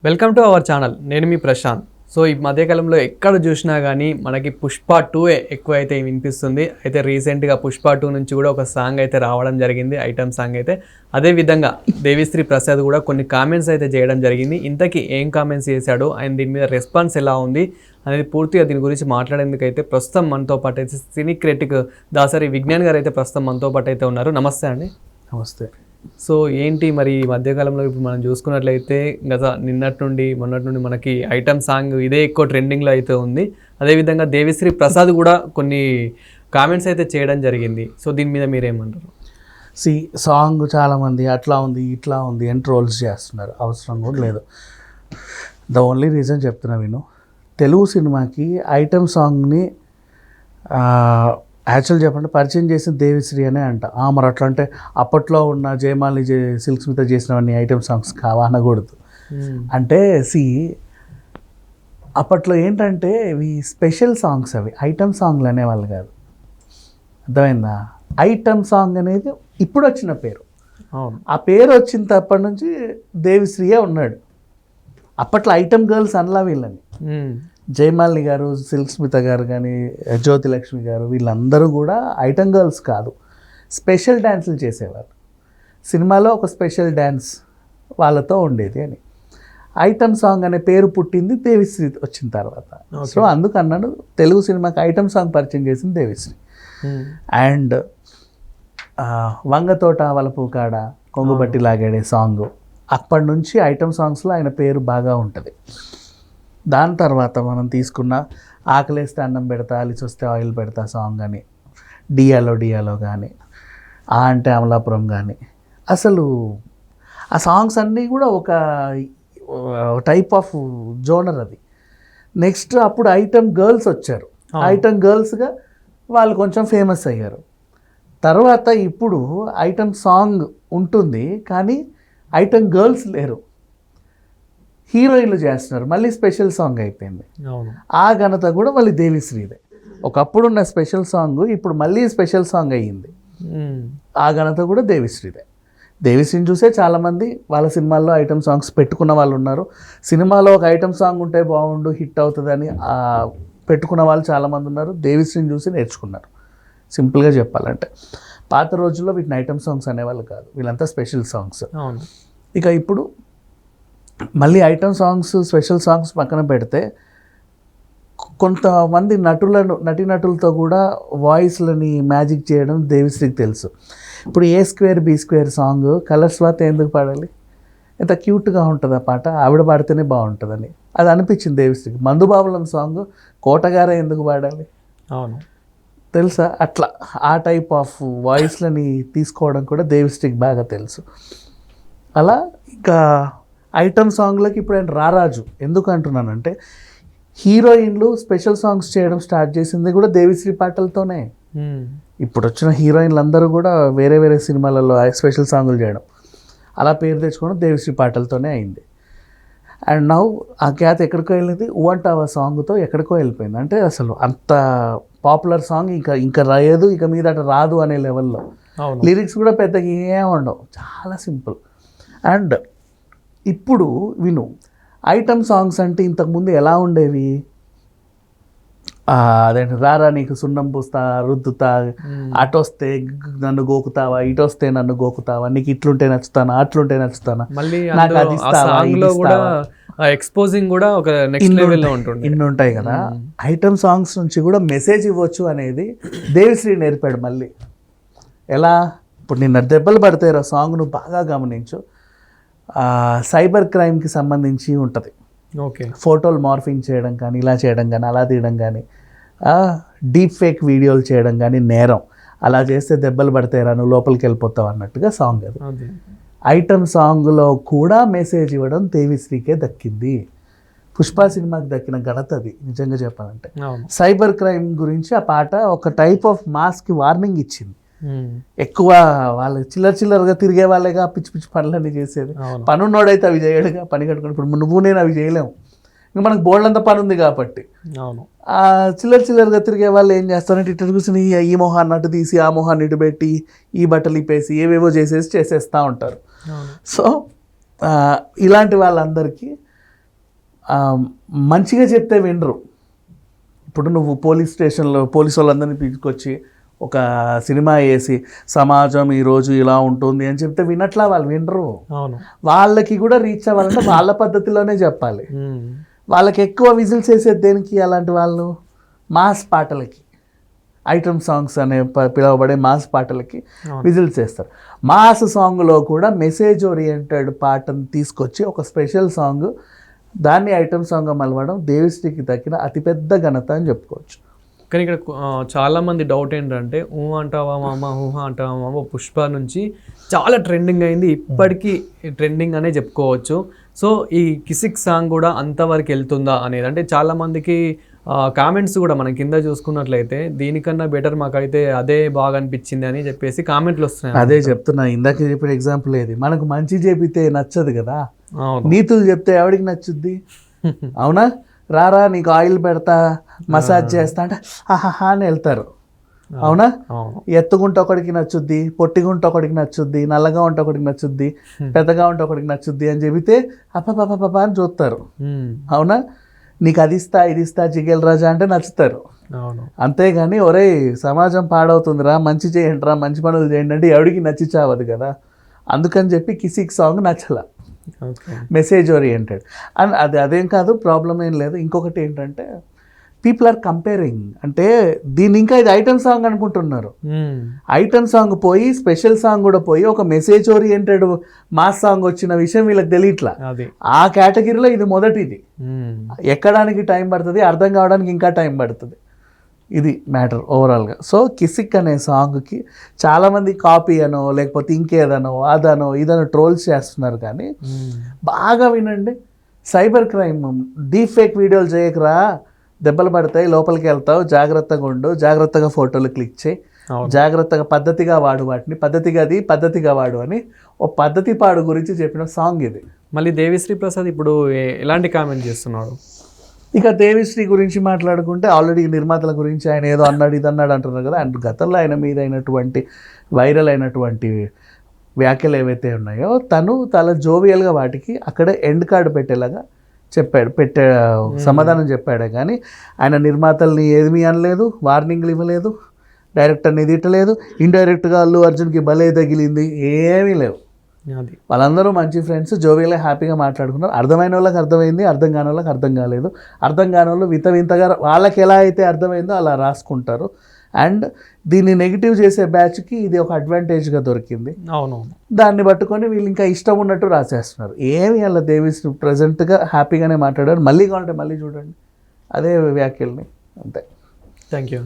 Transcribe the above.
Welcome to our channel. నేను మీ Prashanth. So ఈ మధ్యకాలంలో ఎక్కడ చూసినా కానీ మనకి పుష్ప 2 ఎక్కువ అయితే వినిపిస్తుంది. అయితే రీసెంట్గా పుష్ప 2 నుంచి కూడా ఒక సాంగ్ అయితే రావడం జరిగింది, ఐటమ్ సాంగ్ అయితే. అదేవిధంగా దేవిశ్రీ ప్రసాద్ కూడా కొన్ని కామెంట్స్ అయితే చేయడం జరిగింది. ఇంతకీ ఏం కామెంట్స్ చేశాడు అండ్ దీని మీద రెస్పాన్స్ ఎలా ఉంది అనేది పూర్తిగా దీని గురించి మాట్లాడేందుకైతే ప్రస్తుతం మనతో పాటు అయితే సినీ క్రిటిక్ దాసరి విజ్ఞాన్ గారు అయితే ప్రస్తుతం మనతో పాటు అయితే ఉన్నారు. నమస్తే అండి. నమస్తే. సో ఏంటి మరి ఈ మధ్యకాలంలో ఇప్పుడు మనం చూసుకున్నట్లయితే మొన్నటి నుండి మనకి ఐటమ్ సాంగ్ ఇదే ఎక్కువ ట్రెండింగ్లో అయితే ఉంది. అదేవిధంగా దేవిశ్రీ ప్రసాద్ కూడా కొన్ని కామెంట్స్ అయితే చేయడం జరిగింది. సో దీని మీద మీరేమంటారు? సాంగ్ చాలామంది అట్లా ఉంది ఇట్లా ఉంది అని ట్రోల్స్ చేస్తున్నారు, అవసరం కూడా లేదు. ద ఓన్లీ రీజన్ చెప్తున్నా విను, తెలుగు సినిమాకి ఐటమ్ సాంగ్ని యాక్చువల్ చెప్పంటే పరిచయం చేసిన దేవిశ్రీ అనే అంట. మరి అట్లా అంటే అప్పట్లో ఉన్న జయమాలి సిల్క్ స్మిత చేసినవన్నీ ఐటమ్ సాంగ్స్ కావా అనకూడదు. అంటే అప్పట్లో ఏంటంటే ఇవి స్పెషల్ సాంగ్స్, అవి ఐటమ్ సాంగ్లు అనేవాళ్ళు కాదు. అర్థమైందా? ఐటమ్ సాంగ్ అనేది ఇప్పుడు వచ్చిన పేరు. ఆ పేరు వచ్చిన తప్పటి నుంచి దేవిశ్రీయే ఉన్నాడు. అప్పట్లో ఐటమ్ గర్ల్స్ అనలా వీళ్ళని. జయమాలిని గారు, సిల్క్ స్మిత గారు కానీ, జ్యోతి లక్ష్మి గారు, వీళ్ళందరూ కూడా ఐటమ్ గర్ల్స్ కాదు, స్పెషల్ డ్యాన్సులు చేసేవారు. సినిమాలో ఒక స్పెషల్ డ్యాన్స్ వాళ్ళతో ఉండేది అని. ఐటమ్ సాంగ్ అనే పేరు పుట్టింది దేవిశ్రీ వచ్చిన తర్వాత. సో అందుకన్నాడు తెలుగు సినిమాకి ఐటమ్ సాంగ్ పరిచయం చేసింది దేవిశ్రీ. అండ్ వంగతోట వలపు కాడ కొంగుబట్టి లాగాడే సాంగ్, అప్పటి నుంచి ఐటమ్ సాంగ్స్లో ఆయన పేరు బాగా ఉంటుంది. దాని తర్వాత మనం తీసుకున్న ఆకలేస్తే అన్నం పెడతా, అలిసి వస్తే ఆయిల్ పెడతా సాంగ్ కానీ, డియాలో కానీ, అంటే అమలాపురం కానీ, అసలు ఆ సాంగ్స్ అన్నీ కూడా ఒక టైప్ ఆఫ్ జోనర్ అది. నెక్స్ట్ అప్పుడు ఐటమ్ గర్ల్స్ వచ్చారు. ఐటమ్ గర్ల్స్గా వాళ్ళు కొంచెం ఫేమస్ అయ్యారు. తర్వాత ఇప్పుడు ఐటమ్ సాంగ్ ఉంటుంది కానీ ఐటమ్ గర్ల్స్ లేరు, హీరోయిన్లు చేస్తున్నారు. మళ్ళీ స్పెషల్ సాంగ్ అయిపోయింది. ఆ ఘనత కూడా మళ్ళీ దేవిశ్రీదే. ఒకప్పుడున్న స్పెషల్ సాంగ్ ఇప్పుడు మళ్ళీ స్పెషల్ సాంగ్ అయ్యింది. ఆ ఘనత కూడా దేవిశ్రీదే. దేవిశ్రీని చూసే చాలామంది వాళ్ళ సినిమాల్లో ఐటమ్ సాంగ్స్ పెట్టుకున్న వాళ్ళు ఉన్నారు. సినిమాలో ఒక ఐటమ్ సాంగ్ ఉంటే బాగుండు, హిట్ అవుతుందని పెట్టుకున్న వాళ్ళు చాలామంది ఉన్నారు. దేవిశ్రీని చూసి నేర్చుకున్నారు. సింపుల్గా చెప్పాలంటే పాత రోజుల్లో వీటిని ఐటమ్ సాంగ్స్ అనేవాళ్ళు కాదు, వీళ్ళంతా స్పెషల్ సాంగ్స్. ఇక ఇప్పుడు మళ్ళీ ఐటమ్ సాంగ్స్, స్పెషల్ సాంగ్స్ పక్కన పెడితే కొంతమంది నటీనటులతో కూడా వాయిస్లని మ్యాజిక్ చేయడం దేవిశ్రీకి తెలుసు. ఇప్పుడు A²B² సాంగ్ కలర్ స్వాతి ఎందుకు పాడాలి? ఎంత క్యూట్గా ఉంటుంది ఆ పాట, ఆవిడ పాడితేనే బాగుంటుందని అది అనిపించింది దేవిశ్రీకి. మందుబాబులం సాంగ్ కోటగారే ఎందుకు పాడాలి? అవును, తెలుసా? అట్లా ఆ టైప్ ఆఫ్ వాయిస్లని తీసుకోవడం కూడా దేవిశ్రీకి బాగా తెలుసు. అలా ఇంకా ఐటమ్ సాంగ్లకి ఇప్పుడు ఆయన రారాజు. ఎందుకు అంటున్నానంటే హీరోయిన్లు స్పెషల్ సాంగ్స్ చేయడం స్టార్ట్ చేసింది కూడా దేవిశ్రీ పాటలతోనే. ఇప్పుడు వచ్చిన హీరోయిన్లు అందరూ కూడా వేరే వేరే సినిమాలలో స్పెషల్ సాంగులు చేయడం, అలా పేరు తెచ్చుకోవడం దేవిశ్రీ పాటలతోనే అయింది. అండ్ నౌ ఆ ఖ్యాతి ఎక్కడికో వెళ్ళింది, ఉవంటావా సాంగ్తో ఎక్కడికో వెళ్ళిపోయింది. అంటే అసలు అంత పాపులర్ సాంగ్ ఇంకా రాయదు, ఇక మీద రాదు అనే లెవెల్లో. లిరిక్స్ కూడా పెద్దగా ఏం ఉండవు, చాలా సింపుల్. అండ్ ఇప్పుడు విను, ఐటమ్ సాంగ్స్ అంటే ఇంతకుముందు ఎలా ఉండేవి? అదేంటి, రారా నీకు సున్నం పూస్తా, రుద్దుతా, అటొస్తే నన్ను గోకుతావా, ఇటొస్తే నన్ను గోకుతావా, నీకు ఇట్లుంటే నచ్చుతానా, అట్లుంటే నచ్చుతానా, నాకు అది ఎక్స్పోజింగ్ కూడా ఒక నెక్స్ట్ లెవెల్లో ఉంటుంది. ఇన్ని ఉంటాయి కదా. ఐటమ్ సాంగ్స్ నుంచి కూడా మెసేజ్ ఇవ్వచ్చు అనేది దేవిశ్రీ నేర్పాడు. మళ్ళీ ఎలా? ఇప్పుడు నిన్న దెబ్బలు పడతాయి సాంగ్ నువ్వు బాగా గమనించు. సైబర్ క్రైమ్కి సంబంధించి ఉంటుంది. ఓకే, ఫోటోలు మార్ఫింగ్ చేయడం కానీ, ఇలా చేయడం కానీ, అలా తీయడం కానీ, డీప్ ఫేక్ వీడియోలు చేయడం కానీ నేరం. అలా చేస్తే దెబ్బలు పడతాయిరా, నువ్వు లోపలికి వెళ్ళిపోతావు అన్నట్టుగా సాంగ్ అది. ఐటమ్ సాంగ్లో కూడా మెసేజ్ ఇవ్వడం దేవిశ్రీకే దక్కింది. పుష్ప సినిమాకి దక్కిన ఘనత అది నిజంగా చెప్పాలంటే. సైబర్ క్రైమ్ గురించి ఆ పాట ఒక టైప్ ఆఫ్ మాస్కి వార్నింగ్ ఇచ్చింది. ఎక్కువ వాళ్ళు చిల్లరగా తిరిగే వాళ్ళేగా పిచ్చి పిచ్చి పనులన్నీ చేసేది. పనున్నోడైతే అవి చేయడుగా, పని కట్టుకుని. ఇప్పుడు నువ్వు నేను అవి చేయలేము, ఇంకా మనకు బోల్డంత పని ఉంది కాబట్టి. చిల్లరగా తిరిగే వాళ్ళు ఏం చేస్తారంటే ఇటు కూర్చొని ఈ మొహాన్ని అటు తీసి ఆ మొహాన్ని ఇటు పెట్టి ఈ బట్టలు ఇప్పేసి ఏవేవో చేసేస్తూ ఉంటారు. సో ఇలాంటి వాళ్ళందరికీ మంచిగా చెప్తే వినరు. ఇప్పుడు నువ్వు పోలీస్ స్టేషన్లో పోలీసు వాళ్ళందరినీ తీసుకొచ్చి ఒక సినిమా వేసి సమాజం ఈరోజు ఇలా ఉంటుంది అని చెప్తే వినట్లా, వాళ్ళు వినరు. అవును. వాళ్ళకి కూడా రీచ్ అవ్వాలంటే వాళ్ళ పద్ధతిలోనే చెప్పాలి. వాళ్ళకి ఎక్కువ విజిల్స్ వేసేది దేనికి? అలాంటి వాళ్ళు మాస్ పాటలకి, ఐటమ్ సాంగ్స్ అనే పిలువబడే మాస్ పాటలకి విజిల్స్ వేస్తారు. మాస్ సాంగ్లో కూడా మెసేజ్ ఓరియంటెడ్ పాటను తీసుకొచ్చి ఒక స్పెషల్ సాంగ్ దాన్ని ఐటమ్ సాంగ్గా మలవడం దేవిశ్రీకి దక్కిన అతిపెద్ద ఘనత అని చెప్పుకోవచ్చు. కానీ ఇక్కడ చాలామంది డౌట్ ఏంటంటే అంటావా మామ, అంటావా మామ పుష్ప నుంచి చాలా ట్రెండింగ్ అయింది, ఇప్పటికీ ట్రెండింగ్ అనే చెప్పుకోవచ్చు. సో ఈ కిసిక్ సాంగ్ కూడా అంతవరకు వెళ్తుందా అనేది, అంటే చాలామందికి కామెంట్స్ కూడా మనం కింద చూసుకున్నట్లయితే దీనికన్నా బెటర్ మాకైతే అదే బాగా అనిపించింది అని చెప్పేసి కామెంట్లు వస్తున్నాయి. అదే చెప్తున్నా, ఇందాక చెప్పిన ఎగ్జాంపుల్ ఏది, మనకు మంచి చెబితే నచ్చదు కదా, నీతులు చెప్తే ఎవడికి నచ్చుద్ది? అవునా? రారా నీకు ఆయిల్ పెడతా, మసాజ్ చేస్తా అంటే ఆహాహా అని వెళ్తారు. అవునా? ఎత్తుకుంటే ఒకడికి నచ్చుద్ది, పొట్టిగుంటే ఒకడికి నచ్చుద్ది, నల్లగా ఉంటే ఒకడికి నచ్చుద్ది, పెద్దగా ఉంటే ఒకడికి నచ్చుద్ది అని చెబితే అప్ప అని చూస్తారు. అవునా? నీకు అది ఇస్తా ఇది ఇస్తా జిగేల్ రాజా అంటే నచ్చుతారు. అంతేగాని ఒరే సమాజం పాడవుతుందిరా, మంచి చేయండి రా, మంచి పనులు చేయండి అంటే ఎవడికి నచ్చి చావదు కదా. అందుకని చెప్పి Kissik song నచ్చల, message oriented. And అదేం కాదు, ప్రాబ్లం ఏం లేదు. ఇంకొకటి ఏంటంటే పీపుల్ ఆర్ కంపేరింగ్, అంటే దీన్ని ఇంకా ఇది ఐటమ్ సాంగ్ అనుకుంటున్నారు. ఐటమ్ సాంగ్ పోయి స్పెషల్ సాంగ్ కూడా పోయి ఒక మెసేజ్ ఓరియంటెడ్ మాస్ సాంగ్ వచ్చిన విషయం వీళ్ళకి తెలియట్లా. ఆ కేటగిరీలో ఇది మొదటిది. ఎక్కడానికి టైం పడుతుంది, అర్థం కావడానికి ఇంకా టైం పడుతుంది. ఇది మ్యాటర్ ఓవరాల్గా. సో కిసిక్ అనే సాంగ్కి చాలామంది కాపీ అనో లేకపోతే ఇంకేదనో అదనో ఇదనో ట్రోల్స్ చేస్తున్నారు. కానీ బాగా వినండి, సైబర్ క్రైమ్ డీప్ ఫేక్ వీడియోలు చేయకరా, దెబ్బలు పడతాయి, లోపలికి వెళ్తావు, జాగ్రత్తగా ఉండు, జాగ్రత్తగా ఫోటోలు క్లిక్ చేయి, జాగ్రత్తగా పద్ధతిగా వాడు, వాటిని పద్ధతిగా వాడు అని ఓ పద్ధతి పాడు గురించి చెప్పిన సాంగ్ ఇది. మళ్ళీ దేవిశ్రీ ప్రసాద్ ఇప్పుడు ఎలాంటి కామెంట్ చేస్తున్నాడు? ఇక దేవిశ్రీ గురించి మాట్లాడుకుంటే ఆల్రెడీ నిర్మాతల గురించి ఆయన ఏదో అన్నాడు ఇది అన్నాడు అంటున్నారు కదా. అండ్ గతంలో ఆయన మీద అయినటువంటి వైరల్ అయినటువంటి వ్యాఖ్యలు ఏవైతే ఉన్నాయో తను చాలా జోవియల్గా వాటికి అక్కడే ఎండ్ కార్డు పెట్టేలాగా చెప్పాడు, సమాధానం చెప్పాడే కానీ ఆయన నిర్మాతల్ని ఏమీ అనలేదు, వార్నింగ్లు ఇవ్వలేదు, డైరెక్టర్ని తిట్టలేదు, ఇండైరెక్ట్గా అల్లు అర్జున్కి భలే తగిలింది ఏమీ లేవు. వాళ్ళందరూ మంచి ఫ్రెండ్స్, జోవియల్గా హ్యాపీగా మాట్లాడుకున్నారు. అర్థమైన వాళ్ళకి అర్థమైంది, అర్థం కాని వాళ్ళకి అర్థం కాలేదు. అర్థం కాని వాళ్ళు వింతగా వాళ్ళకి ఎలా అయితే అర్థమైందో అలా రాసుకుంటారు. అండ్ దీన్ని నెగిటివ్ చేసే బ్యాచ్కి ఇది ఒక అడ్వాంటేజ్గా దొరికింది. దాన్ని పట్టుకొని వీళ్ళు ఇంకా ఇష్టం ఉన్నట్టు రాసేస్తున్నారు. ఏమి అలా దేవిశ్రీ ప్రజెంట్గా హ్యాపీగానే మాట్లాడారు. మళ్ళీ కావాలంటే మళ్ళీ చూడండి అదే వ్యాఖ్యల్ని. అంతే. Thank you.